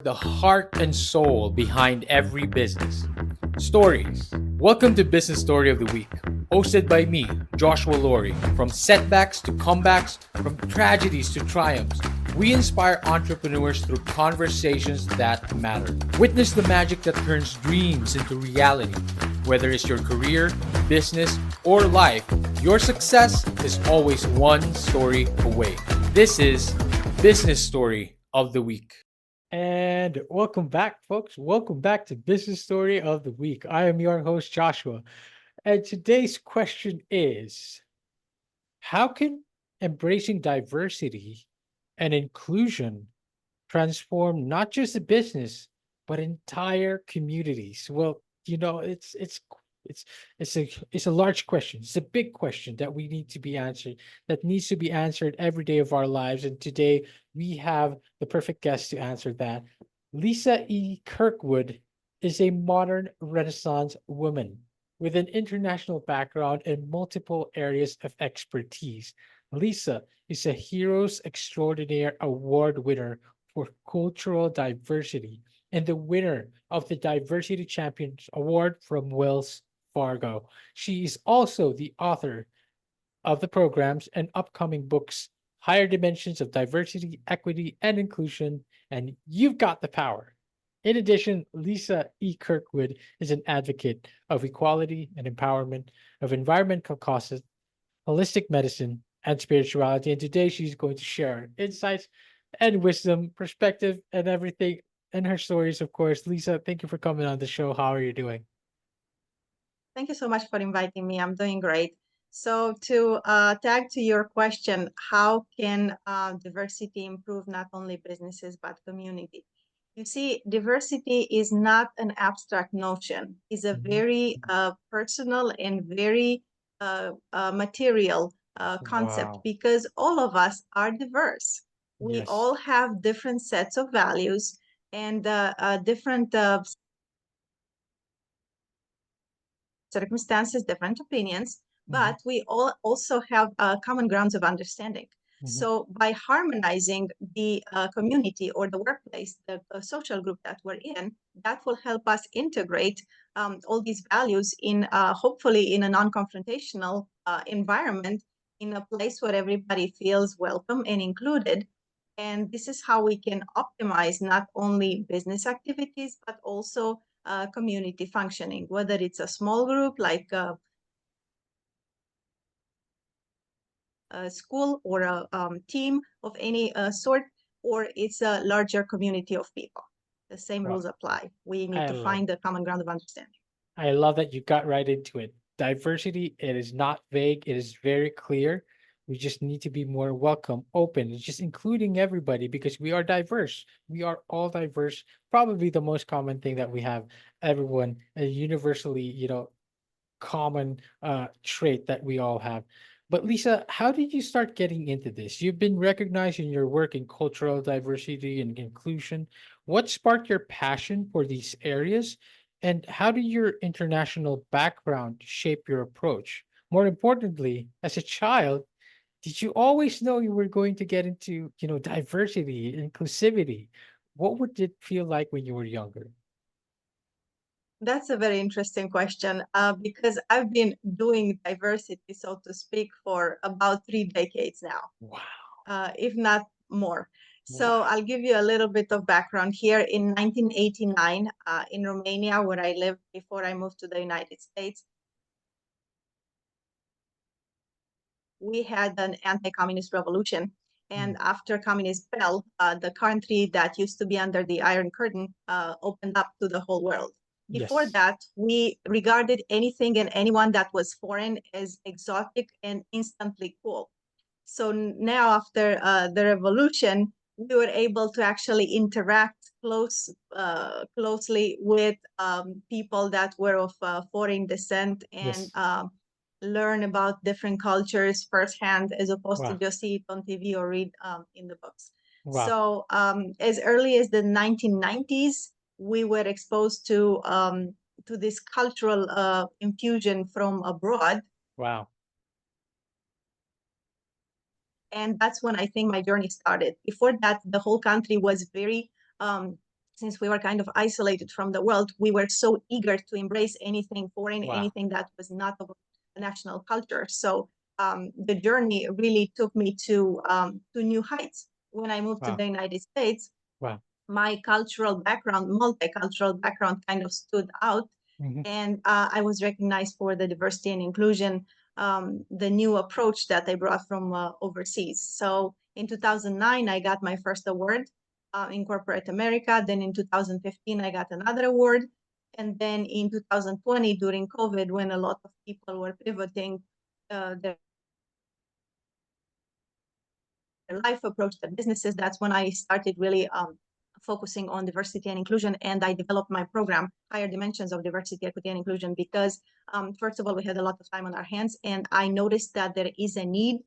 the heart and soul behind every business. Stories. Welcome to Business Story of the Week, hosted by me, Joshua Laurie. From setbacks to comebacks, from tragedies to triumphs, we inspire entrepreneurs through conversations that matter. Witness the magic that turns dreams into reality. Whether it's your career, business, or life, your success is always one story away. This is Business Story of the Week. And welcome back, folks. Welcome back to Business Story of the Week. I am your host, Joshua. And today's question is: how can embracing diversity and inclusion transform not just a business, but entire communities? Well, it's it's a large question. It's a big question that we need to be answered, that needs to be answered every day of our lives. And today we have the perfect guest to answer that. Lisa E. Kirkwood is a modern Renaissance woman with an international background and multiple areas of expertise. Lisa is a Heroes Extraordinaire Award winner for cultural diversity and the winner of the Diversity Champions Award from Wells Fargo. She is also the author of the programs and upcoming books, Higher Dimensions of Diversity, Equity, and Inclusion, and You've Got the Power. In addition, Lisa E. Kirkwood is an advocate of equality and empowerment, of environmental causes, holistic medicine, and spirituality. And today she's going to share insights and wisdom, perspective, and everything, and her stories, of course. Lisa, thank you for coming on the show. How are you doing? Thank you so much for inviting me. I'm doing great. So, to tag to your question, how can diversity improve not only businesses but community? You see, diversity is not an abstract notion; it's a Mhm. very personal and very material concept Wow. because all of us are diverse. We Yes. all have different sets of values and different circumstances, different opinions, Mhm. but we all also have common grounds of understanding. Mhm. So, by harmonizing the community or the workplace, the social group that we're in, that will help us integrate all these values in hopefully in a non confrontational environment, in a place where everybody feels welcome and included. And this is how we can optimize not only business activities, but also community functioning, whether it's a small group like a school or a team of any sort, or it's a larger community of people. The same Wow. rules apply. We need I to love find a common ground of understanding. I love that you got right into it. Diversity, it is not vague, it is very clear. We just need to be more welcome, open, and just including everybody because we are diverse. We are all diverse. Probably the most common thing that we have, everyone, universally, common trait that we all have. But Lisa, how did you start getting into this? You've been recognized in your work in cultural diversity and inclusion. What sparked your passion for these areas? And how did your international background shape your approach? More importantly, as a child, did you always know you were going to get into, diversity, inclusivity? What would it feel like when you were younger? That's a very interesting question because I've been doing diversity, so to speak, for about 3 decades now, Wow. if not more. So Wow. I'll give you a little bit of background here. In 1989, in Romania, where I lived before I moved to the United States, we had an anti-communist revolution. Mm. And after communism fell, the country that used to be under the Iron Curtain opened up to the whole world. Before Yes. that, we regarded anything and anyone that was foreign as exotic and instantly cool. So now, after the revolution, we were able to actually interact closely with people that were of foreign descent and Yes. learn about different cultures firsthand, as opposed to Wow. just see it on TV or read in the books. Wow. So, as early as the 1990s, we were exposed to this cultural infusion from abroad, Wow. and that's when I think my journey started. Before that, the whole country was very um, since we were kind of isolated from the world, we were so eager to embrace anything foreign, Wow. anything that was not of a national culture. So the journey really took me to new heights. When I moved to Wow. the United States, Wow. my cultural background, multicultural background, kind of stood out, Hmm. and I was recognized for the diversity and inclusion, the new approach that I brought from overseas. So in 2009, I got my first award in corporate America. Then in 2015, I got another award. And then in 2020, during COVID, when a lot of people were pivoting their life approach, their businesses, that's when I started really focusing on diversity and inclusion. And I developed my program, Higher Dimensions of Diversity, Equity, and Inclusion, because first of all, we had a lot of time on our hands. And I noticed that there is a need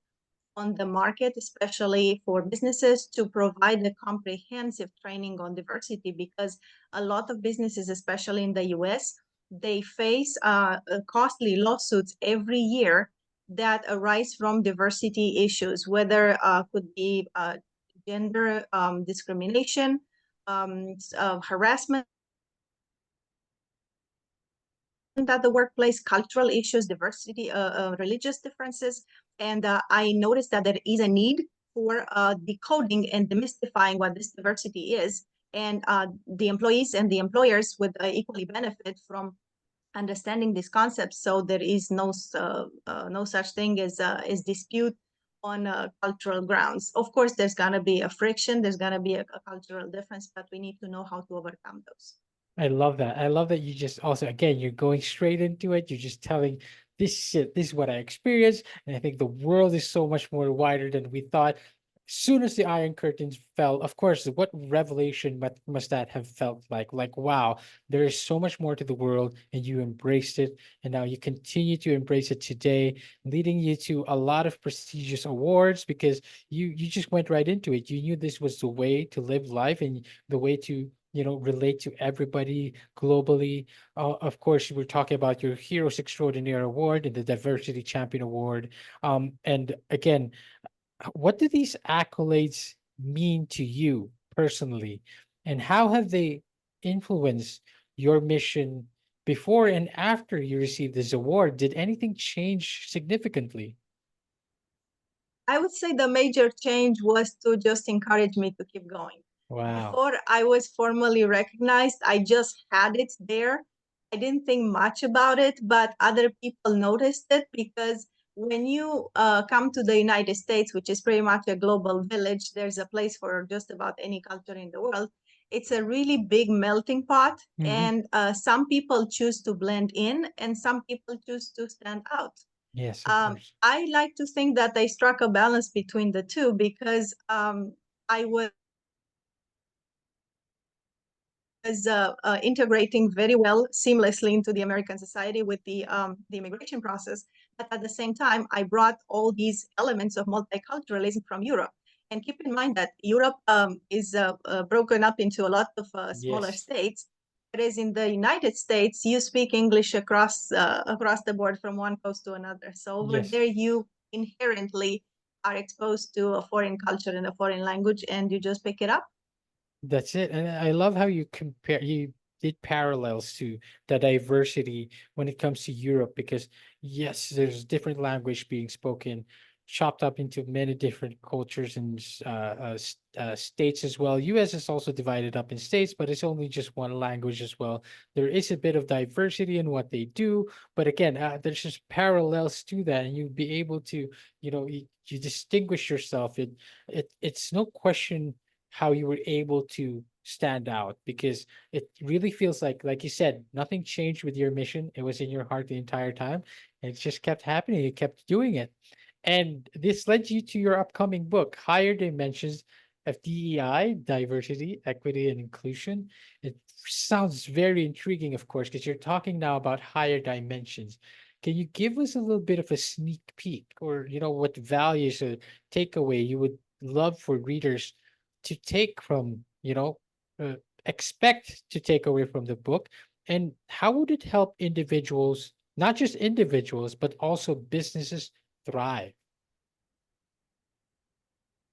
on the market, especially for businesses, to provide a comprehensive training on diversity, because a lot of businesses, especially in the US, they face costly lawsuits every year that arise from diversity issues, whether could be gender discrimination, harassment at the workplace, cultural issues, diversity, religious differences. And I noticed that there is a need for decoding and demystifying what this diversity is. And the employees and the employers would equally benefit from understanding these concepts. So there is no such thing as dispute on cultural grounds. Of course, there's going to be a friction, there's going to be a cultural difference, but we need to know how to overcome those. I love that. I love that you just also, again, you're going straight into it. You're just telling this shit, this is what I experienced. And I think the world is so much more wider than we thought. As soon as the Iron Curtains fell, of course, what revelation must that have felt like? Like, wow, there is so much more to the world, and you embraced it. And now you continue to embrace it today, leading you to a lot of prestigious awards because you just went right into it. You knew this was the way to live life and the way to relate to everybody globally. Of course, we're talking about your Heroes Extraordinaire Award and the Diversity Champion Award. And again, what do these accolades mean to you personally, and how have they influenced your mission before and after you received this award? Did anything change significantly? I would say the major change was to just encourage me to keep going. Wow. Before I was formally recognized, I just had it there. I didn't think much about it, but other people noticed it, because when you come to the United States, which is pretty much a global village, there's a place for just about any culture in the world. It's a really big melting pot, Hmm. and some people choose to blend in, and some people choose to stand out. Yes, of course. I like to think that I struck a balance between the two, because I was integrating very well seamlessly into the American society with the immigration process. But at the same time, I brought all these elements of multiculturalism from Europe. And keep in mind that Europe is broken up into a lot of smaller Yes. states. Whereas in the United States, you speak English across the board from one coast to another. So over Yes. there, you inherently are exposed to a foreign culture and a foreign language, and you just pick it up. That's it. And I love how you did parallels to the diversity when it comes to Europe, because yes, there's different language being spoken, chopped up into many different cultures and states as well. US is also divided up in states, but it's only just one language as well. There is a bit of diversity in what they do, but again, there's just parallels to that, and you'd be able to, you distinguish yourself. It's no question how you were able to stand out, because it really feels like you said, nothing changed with your mission. It was in your heart the entire time, and it just kept happening. You kept doing it, and this led you to your upcoming book, Higher Dimensions of DEI, Diversity, Equity, and Inclusion. It sounds very intriguing, of course, because you're talking now about higher dimensions. Can you give us a little bit of a sneak peek, or what values or takeaway you would love for readers to take from, uh, expect to take away from the book? And how would it help individuals, not just individuals, but also businesses thrive?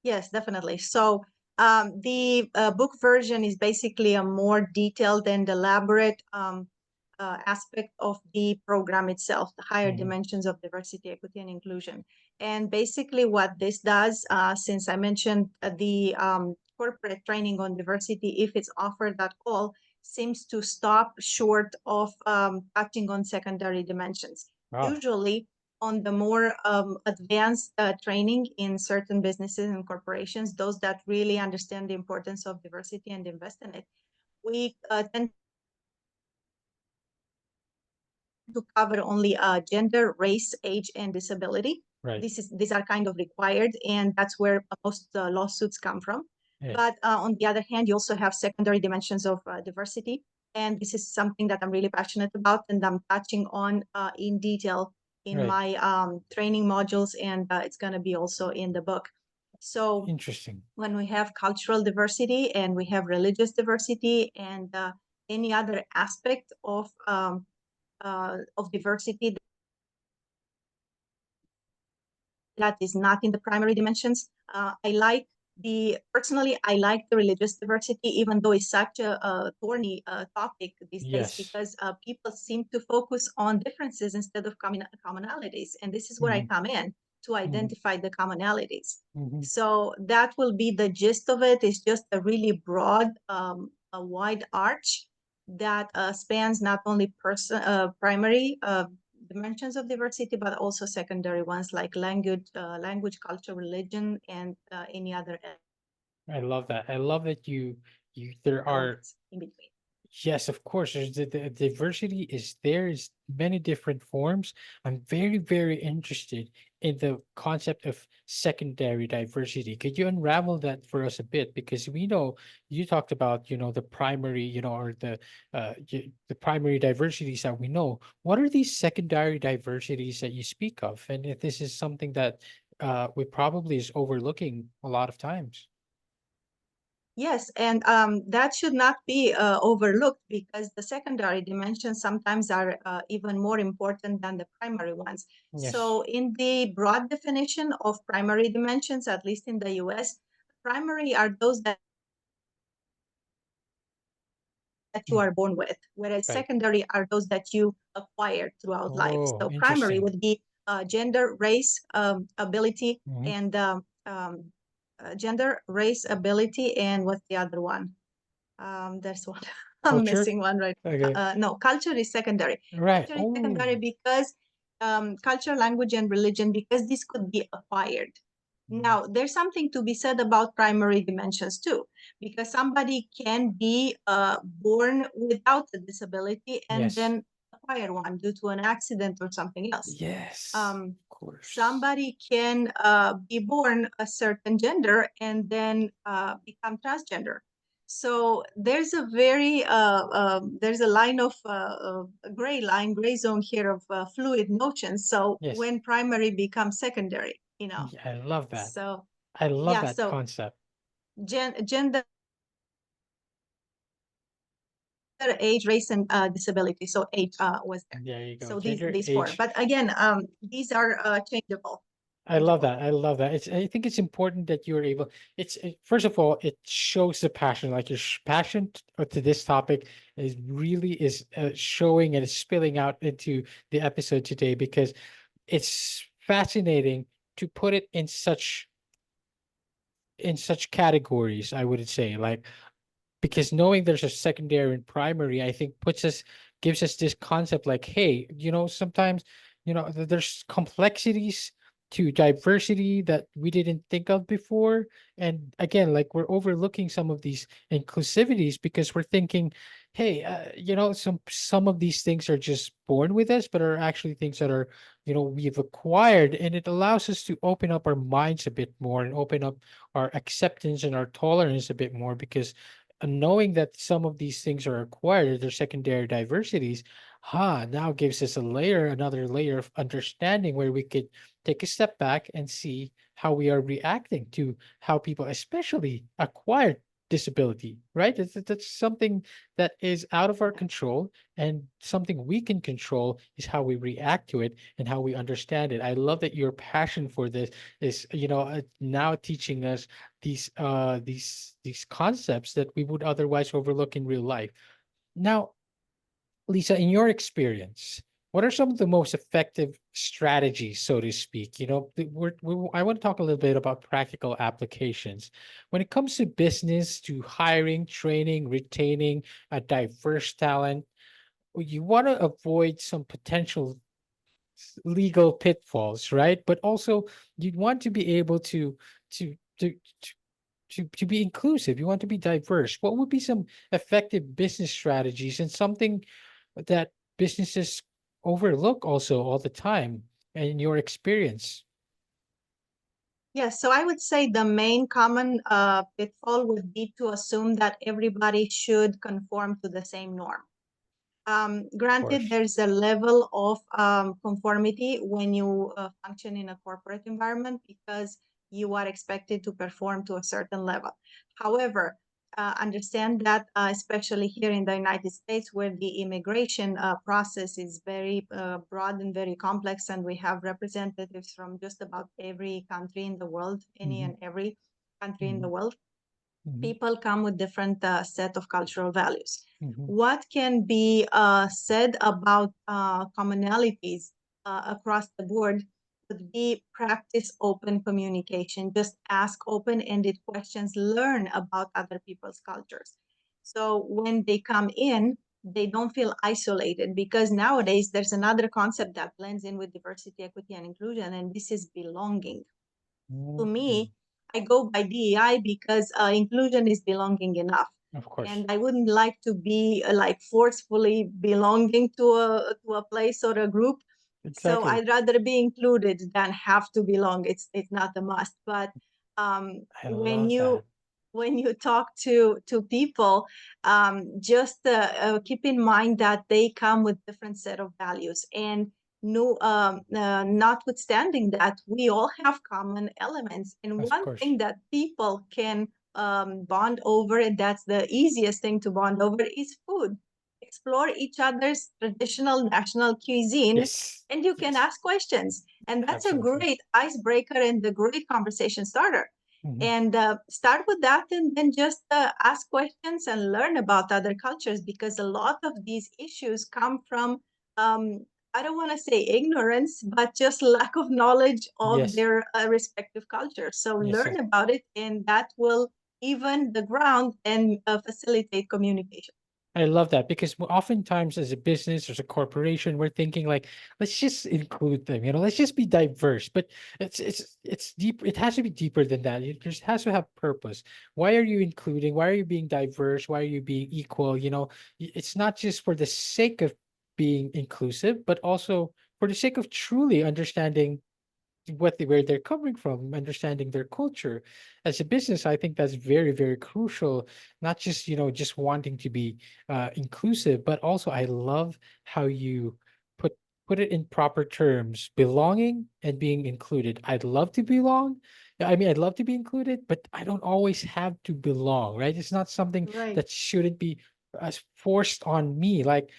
Yes, definitely. So The book version is basically a more detailed and elaborate aspect of the program itself, the higher dimensions of diversity, equity, and inclusion. And basically what this does, since I mentioned the corporate training on diversity, if it's offered at all, seems to stop short of touching on secondary dimensions. Wow. Usually, on the more advanced training in certain businesses and corporations, those that really understand the importance of diversity and invest in it, we tend to cover only gender, race, age, and disability. Right. These are kind of required, and that's where most lawsuits come from. Yeah. But on the other hand, you also have secondary dimensions of diversity, and this is something that I'm really passionate about, and I'm touching on in detail in Right. my training modules, and it's going to be also in the book. So Interesting. when we have cultural diversity and we have religious diversity and any other aspect of diversity that is not in the primary dimensions. I like the religious diversity, even though it's such a thorny topic these days, Yes. because people seem to focus on differences instead of commonalities. And this is where I Mhm. come in to identify the commonalities. Mhm. So that will be the gist of it. It's just a really broad, a wide arch that spans not only primary dimensions of diversity, but also secondary ones like language, culture, religion, and any other I love that. I love that there are. elements in between. Yes, of course. There's the diversity is there's many different forms. I'm very, very interested in the concept of secondary diversity. Could you unravel that for us a bit? Because we know you talked about, the primary, or the primary diversities that we know. What are these secondary diversities that you speak of? And if this is something that we probably is overlooking a lot of times. Yes, and that should not be overlooked because the secondary dimensions sometimes are even more important than the primary ones. Yes. So, in the broad definition of primary dimensions, at least in the US, primary are those that you Mm, are born with, whereas right. secondary are those that you acquire throughout life. Oh, So primary interesting. would be gender, race, ability, Hmm. and gender, race, ability, and what's the other one? There's one. I'm Culture. missing one right. Okay. No, culture is secondary. Right. Culture is Oh, secondary because culture, language, and religion, because this could be acquired. mm, Now, there's something to be said about primary dimensions too, because somebody can be born without a disability and yes. then acquire one due to an accident or something else. Yes. Um, Of course. Somebody can be born a certain gender and then become transgender. So there's a there's a line of a gray zone here of fluid notions. So Yes. when primary becomes secondary, I love that. so I love yeah, that so concept. gender, age, race, and disability. So age was there. There you go. So these Gender, these four. age. But again, these are changeable. I love Changeable. that. I love that. I think it's important that you're able. First of all, it shows the passion. Like your passion to this topic is really is showing and it's spilling out into the episode today because it's fascinating to put it in such categories. I would say like because knowing there's a secondary and primary, I think gives us this concept like, hey, sometimes, there's complexities to diversity that we didn't think of before. And again, like we're overlooking some of these inclusivities because we're thinking, hey, some of these things are just born with us, but are actually things that are, we've acquired. And it allows us to open up our minds a bit more and open up our acceptance and our tolerance a bit more because knowing that some of these things are acquired, they're secondary diversities, now gives us another layer of understanding where we could take a step back and see how we are reacting to how people, especially acquired disability, right? That's something that is out of our control, and something we can control is how we react to it and how we understand it. I love that your passion for this is, now teaching us these concepts that we would otherwise overlook in real life. Now, Lisa, in your experience, what are some of the most effective strategies, so to speak? I want to talk a little bit about practical applications when it comes to business, to hiring, training, retaining a diverse talent. You want to avoid some potential legal pitfalls, right? But also, you want to be able to to to be inclusive. You want to be diverse. What would be some effective business strategies, and something that businesses overlook also all the time, in your experience? Yes, so I would say the main common pitfall would be to assume that everybody should conform to the same norm. Of Granted, course. there's a level of conformity when you function in a corporate environment because you are expected to perform to a certain level. However, understand that, especially here in the United States, where the immigration process is very broad and very complex, and we have representatives from just about every country in the world, any Hmm. and every country in the Hmm. world, Hmm. people come with different set of cultural values. Hmm. What can be said about commonalities across the board would be practice open communication. Just ask open-ended questions, learn about other people's cultures. So when they come in, they don't feel isolated, because nowadays there's another concept that blends in with diversity, equity, and inclusion, and this is belonging. To Hmm. me, I go by DEI because inclusion is belonging enough. Of course. And I wouldn't like to be like forcefully belonging to a place or a group. So Exactly. I'd rather be included than have to belong. It's not a must. But I when love you that. talk to people, just keep in mind that they come with different set of values, and no, notwithstanding that, we all have common elements. And Of one course. thing that people can bond over, and that's the easiest thing to bond over, is food. Explore each other's traditional national cuisine, Yes. and you can Yes. ask questions. And that's a Absolutely. great icebreaker and a great conversation starter. Hmm. And start with that, and then just ask questions and learn about other cultures, because a lot of these issues come from, I don't want to say ignorance, but just lack of knowledge of Yes. their respective cultures. So Yes. learn Yes. about it, and that will even the ground and facilitate communication. I love that, because oftentimes as a business, as a corporation, we're thinking like, let's just include them, let's just be diverse. But it's deep. It has to be deeper than that. It just has to have purpose. Why are you including? Why are you being diverse? Why are you being equal? It's not just for the sake of being inclusive, but also for the sake of truly understanding where they're coming from, understanding their culture. As a business, I think that's very, very crucial. Not just just wanting to be inclusive, but also I love how you put put it in proper terms: belonging and being included. I'd love to belong. I mean, I'd love to be included, but I don't always have to belong, right? It's not something Right, that shouldn't be as forced on me. Like,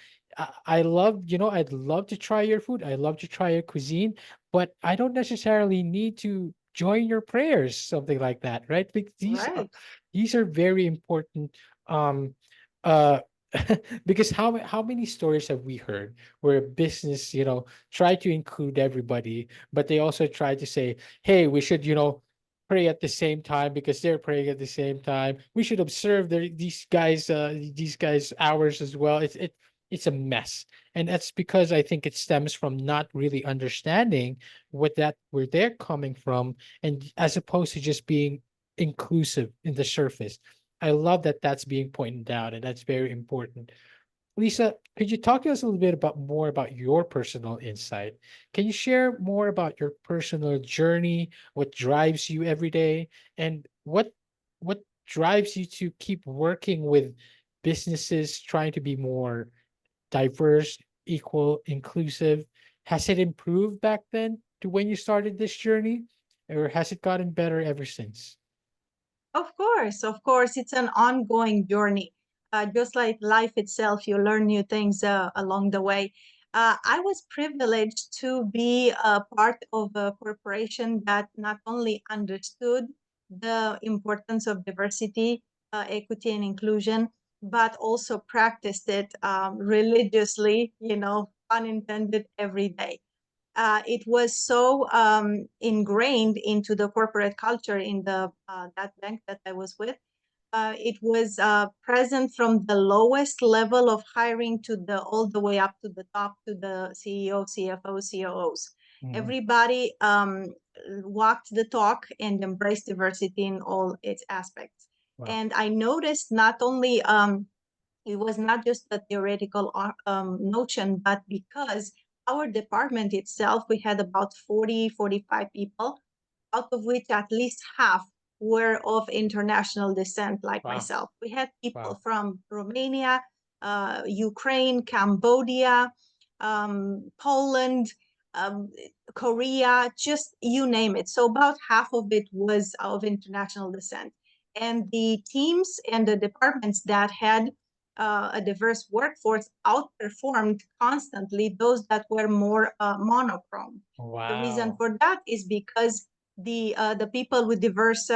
I love, I'd love to try your food. I love to try your cuisine, but I don't necessarily need to join your prayers, something like that, right? Like, right, these are very important. Um, uh, because how many stories have we heard where a business, try to include everybody, but they also try to say, hey, we should, pray at the same time because they're praying at the same time. We should observe these guys hours as well. It's a mess, and that's because I think it stems from not really understanding where they're coming from, and as opposed to just being inclusive in the surface. I love that that's being pointed out, and that's very important. Lisa, could you talk to us a little bit about more about your personal insight? Can you share more about your personal journey, what drives you every day, and what drives you to keep working with businesses trying to be more diverse, equal, inclusive? Has it improved back then to when you started this journey, or has it gotten better ever since? Of course, it's an ongoing journey. Just like life itself, you learn new things along the way. I was privileged to be a part of a corporation that not only understood the importance of diversity, equity, and inclusion, but also practiced it religiously, pun intended, every day. It was so ingrained into the corporate culture in the that bank that I was with. It was present from the lowest level of hiring to the all the way up to the top to the CEO, CFO, COOs. Mhm. Everybody walked the talk and embraced diversity in all its aspects. Wow. And I noticed not only it was not just a theoretical notion, but because our department itself, we had about 40, 45 people, out of which at least half were of international descent, like Wow. myself. We had people Wow. from Romania, Ukraine, Cambodia, Poland, um, Korea, just you name it. So about half of it was of international descent. And the teams and the departments that had a diverse workforce outperformed constantly those that were more monochrome. The reason Wow. for that is because the people with diverse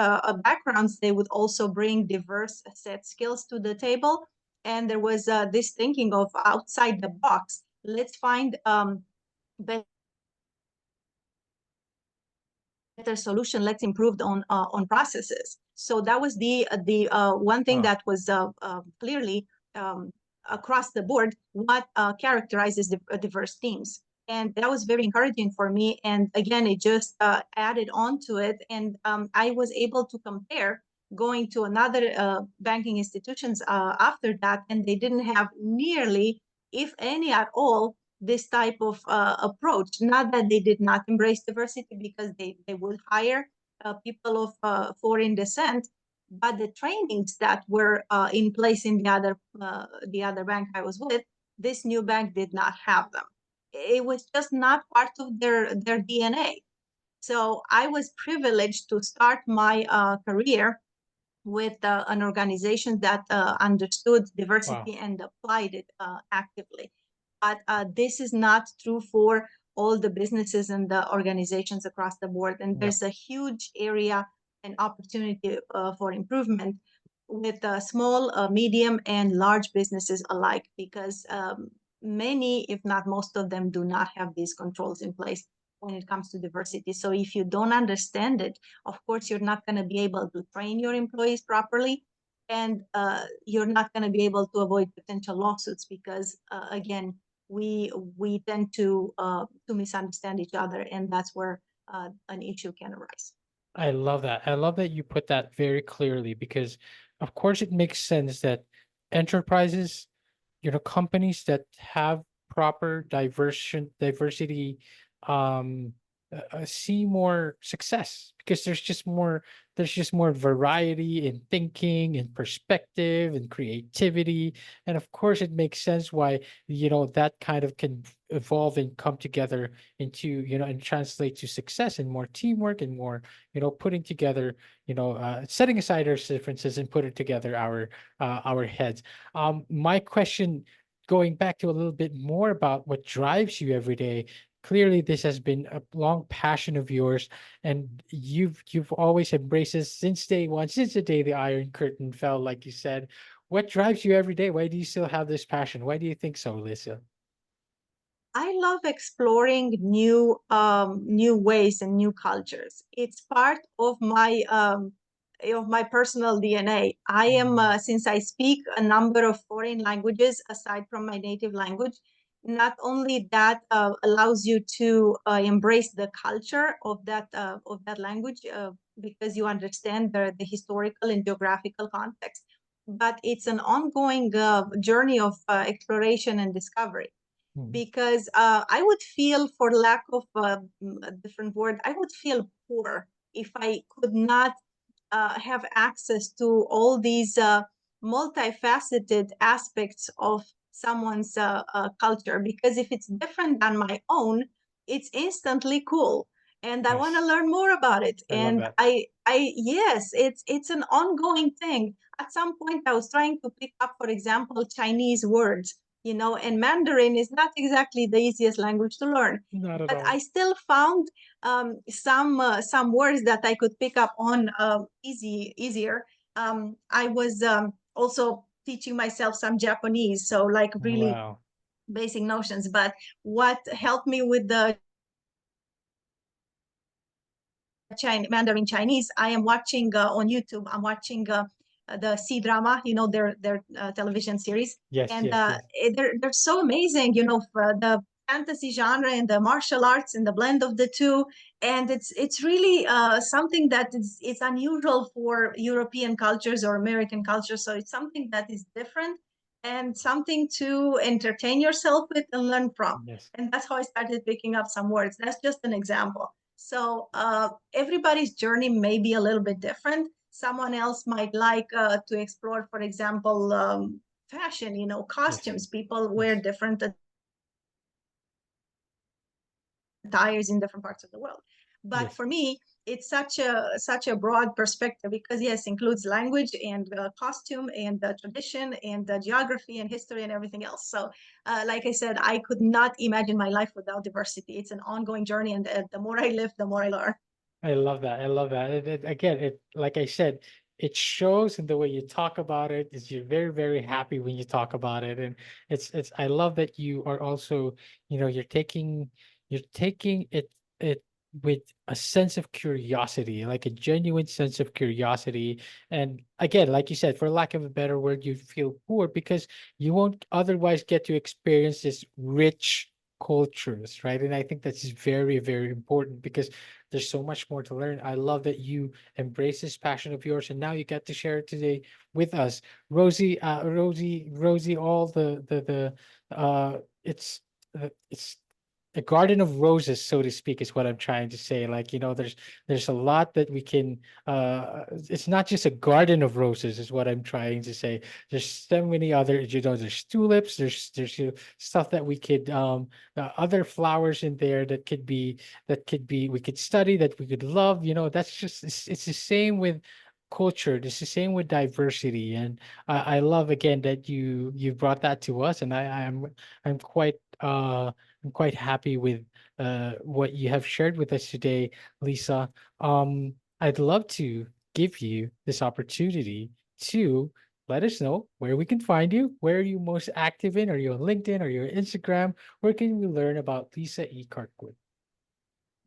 backgrounds, they would also bring diverse set skills to the table, and there was this thinking of outside the box. Let's find better solution. Let's improve on processes. So that was the one thing Wow. that was clearly um, across the board what characterizes diverse teams. And that was very encouraging for me. And again, it just added on to it. And I was able to compare going to another banking institutions after that, and they didn't have nearly, if any at all, this type of approach. Not that they did not embrace diversity, because they would hire people of foreign descent, but the trainings that were in place in the other bank I was with, this new bank did not have them. It was just not part of their DNA. So I was privileged to start my career with an organization that understood Wow. diversity and applied it actively. But this is not true for all the businesses and the organizations across the board. And Yep. there's a huge area and opportunity for improvement with small, medium, and large businesses alike, because many, if not most of them, do not have these controls in place when it comes to diversity. So if you don't understand it, of course, you're not going to be able to train your employees properly, and you're not going to be able to avoid potential lawsuits, because again, we tend to misunderstand each other, and that's where an issue can arise. I love that. I love that you put that very clearly because, of course, it makes sense that enterprises, companies that have proper diversity, um see more success because there's just more variety in thinking and perspective and creativity. And of course it makes sense why that kind of can evolve and come together into and translate to success and more teamwork and more putting together, setting aside our differences and putting together our heads. My question, going back to a little bit more about what drives you every day. Clearly, this has been a long passion of yours, and you've always embraced this since day one, since the day the Iron Curtain fell, like you said. What drives you every day? Why do you still have this passion? Why do you think so, Lisa? I love exploring new ways and new cultures. It's part of my personal DNA. I am Mm. since I speak a number of foreign languages aside from my native language. Not only that allows you to embrace the culture of that language, because you understand the historical and geographical context, but it's an ongoing journey of exploration and discovery, Mm. because I would feel, for lack of a different word, I would feel poor if I could not have access to all these multifaceted aspects of someone's culture. Because if it's different than my own, it's instantly cool. and I want to Yes. learn more about it. I love And that. yes, it's an ongoing thing. At some point, I was trying to pick up, for example, Chinese words, and Mandarin is not exactly the easiest language to learn. Not at But all. I still found some words that I could pick up on easier. I was also teaching myself some Japanese, so like really Wow. basic notions. But what helped me with the Mandarin Chinese, I am watching on YouTube. I'm watching the C drama, their television series, Yes, and yes, yes. they're so amazing. The fantasy genre and the martial arts and the blend of the two, and it's really something that is it's unusual for European cultures or American cultures. So it's something that is different and something to entertain yourself with and learn from. Yes. And that's how I started picking up some words. That's just an example. So everybody's journey may be a little bit different. Someone else might like to explore, for example, fashion, Yes. costumes. People wear Yes. different attires in different parts of the world. But Yes. for me, it's such a broad perspective because yes, includes language and costume and tradition and geography and history and everything else. So, like I said, I could not imagine my life without diversity. It's an ongoing journey, and the more I live, the more I learn. I love that. I love that. Again, like I said, it shows in the way you talk about it. Is you're very, very happy when you talk about it, and it's. I love that you are also, you're taking it with a sense of curiosity, like a genuine sense of curiosity. And again, like you said, for lack of a better word, you feel poor because you won't otherwise get to experience this rich cultures, right? And I think that's very, very important because there's so much more to learn. I love that you embrace this passion of yours, and now you get to share it today with us, Rosie. All it's a garden of roses, so to speak, is what I'm trying to say. Like, there's a lot that we can. It's not just a garden of roses, is what I'm trying to say. There's so many other, there's tulips, there's stuff that we could, other flowers in there that could be we could study, that we could love. That's just it's the same with culture. It's the same with diversity, and I love again that you brought that to us, and I'm quite I'm quite happy with what you have shared with us today, Lisa. I'd love to give you this opportunity to let us know where we can find you. Where are you most active in? Are you on LinkedIn? Are you on Instagram? Where can we learn about Lisa E. Kirkwood?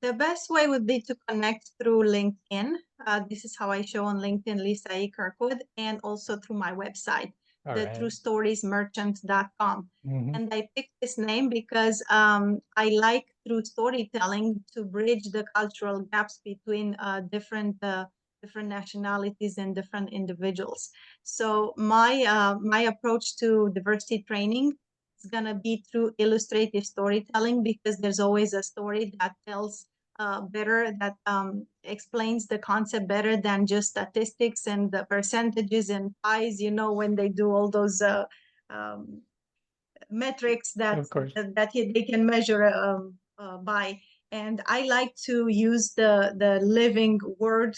The best way would be to connect through LinkedIn. This is how I show on LinkedIn, Lisa E. Kirkwood, and also through my website, All the right. truestoriesmerchant.com. Mm-hmm. And I picked this name because I like through storytelling to bridge the cultural gaps between different nationalities and different individuals. So my approach to diversity training is gonna be through illustrative storytelling because there's always a story that tells better, that explains the concept better than just statistics and the percentages and pies, when they do all those um, metrics that Of course. they can measure by. And I like to use the living word,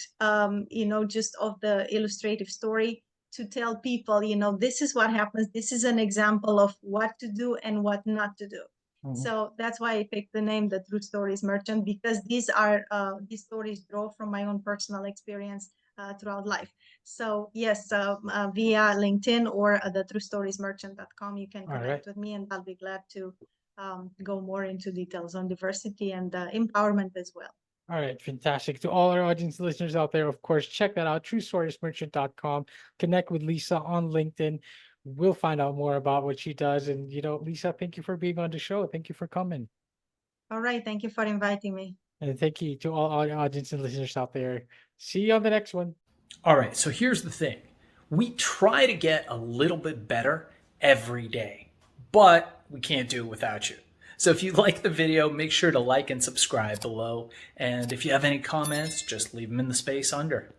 just of the illustrative story to tell people, this is what happens. This is an example of what to do and what not to do. Mhm. So that's why I picked the name The True Stories Merchant, because these stories draw from my own personal experience throughout life. So yes, via LinkedIn or the truestoriesmerchant.com, you can All right. connect with me, and I'll be glad to go more into details on diversity and empowerment as well. All right, fantastic. To all our audience listeners out there, of course, check that out, truestoriesmerchant.com. Connect with Lisa on LinkedIn. We'll find out more about what she does. And, Lisa, thank you for being on the show. Thank you for coming. All right, thank you for inviting me. And thank you to all our audience and listeners out there. See you on the next one. All right, so here's the thing, we try to get a little bit better every day, but we can't do it without you. So if you like the video, make sure to like and subscribe below. And if you have any comments, just leave them in the space under.